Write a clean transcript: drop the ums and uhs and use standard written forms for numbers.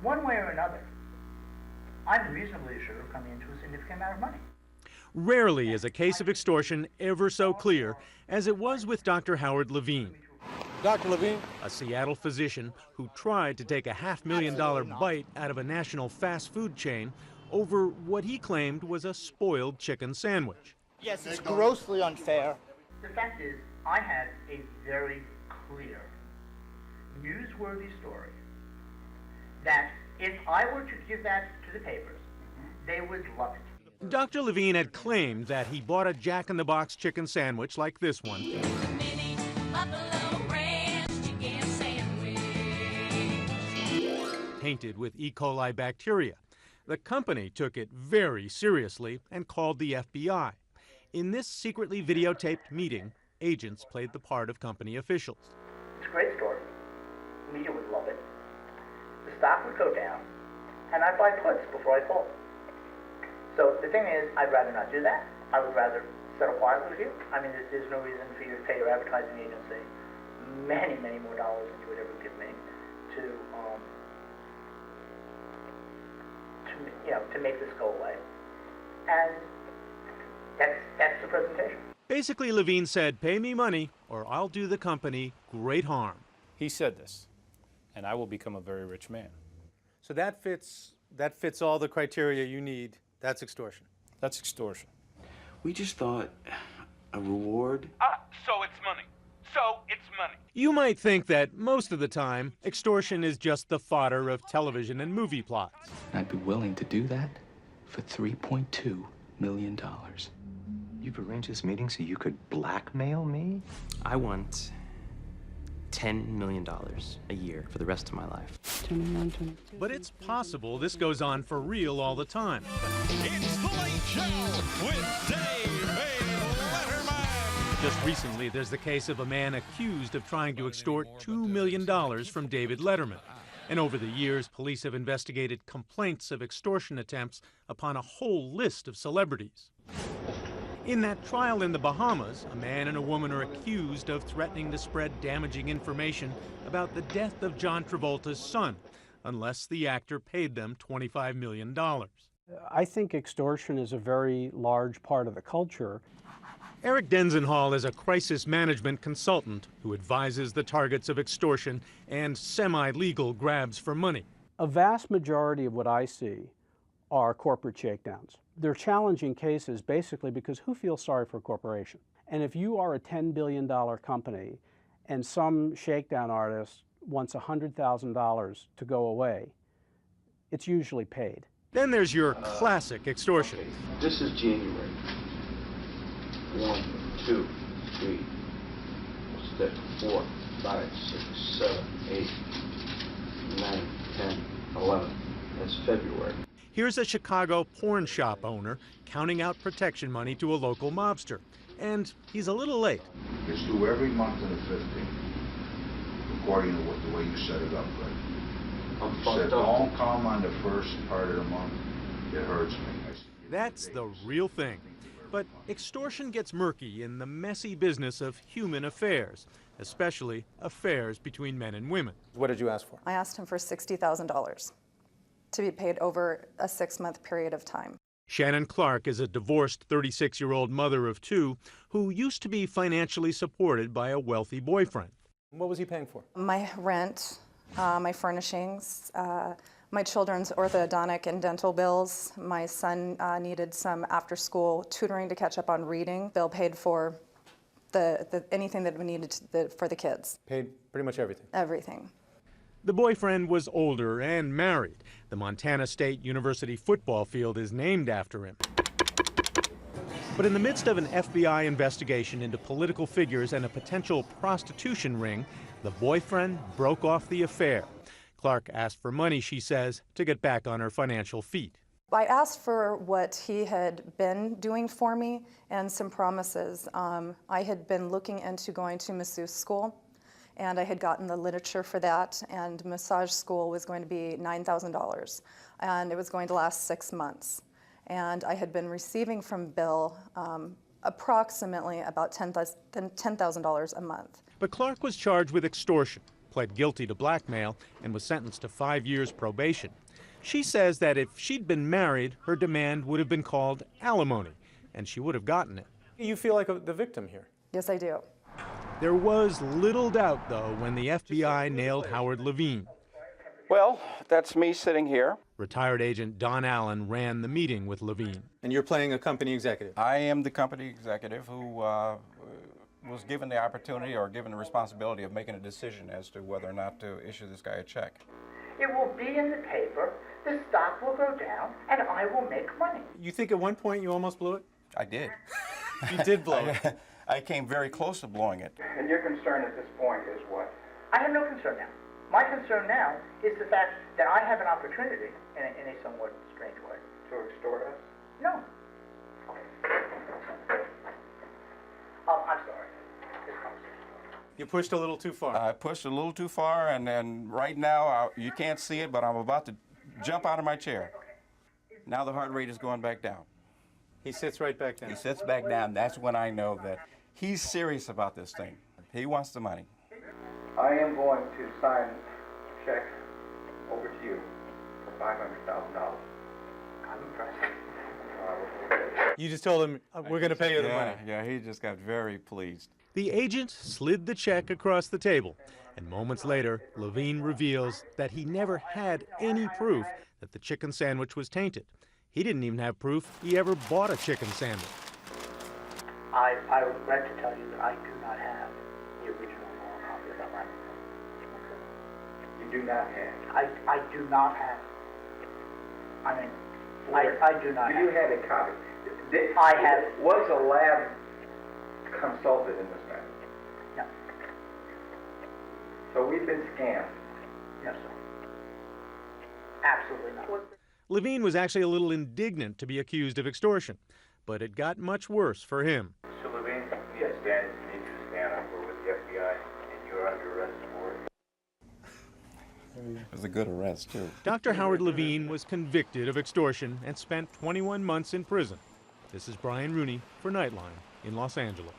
one way or another, I'm reasonably assured of coming into a significant amount of money. Rarely is a case of extortion ever so clear as it was with Dr. Howard Levine. Dr. Levine? A Seattle physician who tried to take a $500,000 bite out of a national fast food chain over what he claimed was a spoiled chicken sandwich. Yes, it's grossly unfair. The fact is, I had a very clear, newsworthy story that if I were to give that to the papers, they would love it. Dr. Levine had claimed that he bought a Jack-in-the-Box chicken sandwich like this one, tainted with E. coli bacteria. The company took it very seriously and called the FBI. In this secretly videotaped meeting, agents played the part of company officials. It's a great story. The media would love it. The stock would go down, and I'd buy puts before I sold. So the thing is, I'd rather not do that. I would rather settle quietly with you. I mean, there's no reason for you to pay your advertising agency many, many more dollars than you would ever give me to make this go away. And that's the presentation. Basically, Levine said, pay me money or I'll do the company great harm. He said this, and I will become a very rich man. So that fits all the criteria you need. That's extortion. That's extortion. We just thought a reward. So it's money. So it's money. You might think that most of the time, extortion is just the fodder of television and movie plots. I'd be willing to do that for $3.2 million. You've arranged this meeting so you could blackmail me? I want $10 million a year for the rest of my life. But it's possible this goes on for real all the time. It's the Late Show with Dave Letterman. Just recently, there's the case of a man accused of trying to extort $2 million from David Letterman. And over the years, police have investigated complaints of extortion attempts upon a whole list of celebrities. In that trial in the Bahamas, a man and a woman are accused of threatening to spread damaging information about the death of John Travolta's son, unless the actor paid them $25 million. I think extortion is a very large part of the culture. Eric Denzenhall is a crisis management consultant who advises the targets of extortion and semi-legal grabs for money. A vast majority of what I see are corporate shakedowns. They're challenging cases basically because who feels sorry for a corporation? And if you are a $10 billion company and some shakedown artist wants $100,000 to go away, it's usually paid. Then there's your classic extortion. This is January. 1, 2, 3, 4, 5, 6, 7, 8, 9, 10, 11. That's February. Here's a Chicago porn shop owner counting out protection money to a local mobster. And he's a little late. It's due every month on the 15th, according to the way you set it up, Greg. You said don't come on the first part of the month. It hurts me. That's the real thing. But extortion gets murky in the messy business of human affairs, especially affairs between men and women. What did you ask for? I asked him for $60,000 to be paid over a 6-month period of time. Shannon Clark is a divorced 36-year-old mother of 2 who used to be financially supported by a wealthy boyfriend. What was he paying for? My rent, my furnishings, my children's orthodontic and dental bills. My son needed some after-school tutoring to catch up on reading. Bill paid for anything that we needed for the kids. Paid pretty much everything? Everything. The boyfriend was older and married. The Montana State University football field is named after him. But in the midst of an FBI investigation into political figures and a potential prostitution ring, the boyfriend broke off the affair. Clark asked for money, she says, to get back on her financial feet. I asked for what he had been doing for me and some promises. I had been looking into going to masseuse school, and I had gotten the literature for that, and massage school was going to be $9,000, and it was going to last 6 months. And I had been receiving from Bill approximately about $10,000 a month. But Clark was charged with extortion, pled guilty to blackmail, and was sentenced to 5 years probation. She says that if she'd been married, her demand would have been called alimony, and she would have gotten it. You feel like the victim here. Yes, I do. There was little doubt, though, when the FBI nailed Howard Levine. Well, that's me sitting here. Retired agent Don Allen ran the meeting with Levine. And you're playing a company executive. I am the company executive who was given the opportunity or given the responsibility of making a decision as to whether or not to issue this guy a check. It will be in the paper, the stock will go down, and I will make money. You think at one point you almost blew it? I did. You did blow it. I came very close to blowing it. And your concern at this point is what? I have no concern now. My concern now is the fact that I have an opportunity, in a somewhat strange way. To extort us? No. I'm sorry. This conversation. You pushed a little too far. I pushed a little too far, and right now, you can't see it, but I'm about to jump out of my chair. Now the heart rate is going back down. He sits right back down. He sits back down. That's when I know that he's serious about this thing. He wants the money. I am going to sign a check over to you for $500,000. I'm impressed. You just told him, we're going to pay you the money. Yeah, he just got very pleased. The agent slid the check across the table, and moments later, Levine reveals that he never had any proof that the chicken sandwich was tainted. He didn't even have proof he ever bought a chicken sandwich. I regret to tell you that I do not have the original moral copy of that line. You do not have? I do not have. I mean, I do not have. Do you have a copy? I have. Was a lab consulted in this matter? No. So we've been scammed? No, sir. Absolutely not. Levine was actually a little indignant to be accused of extortion, but it got much worse for him. Mr. Levine? Yes, Dan, you need to stand up. We're with the FBI, and you're under arrest for it. It was a good arrest, too. Dr. Howard Levine was convicted of extortion and spent 21 months in prison. This is Brian Rooney for Nightline in Los Angeles.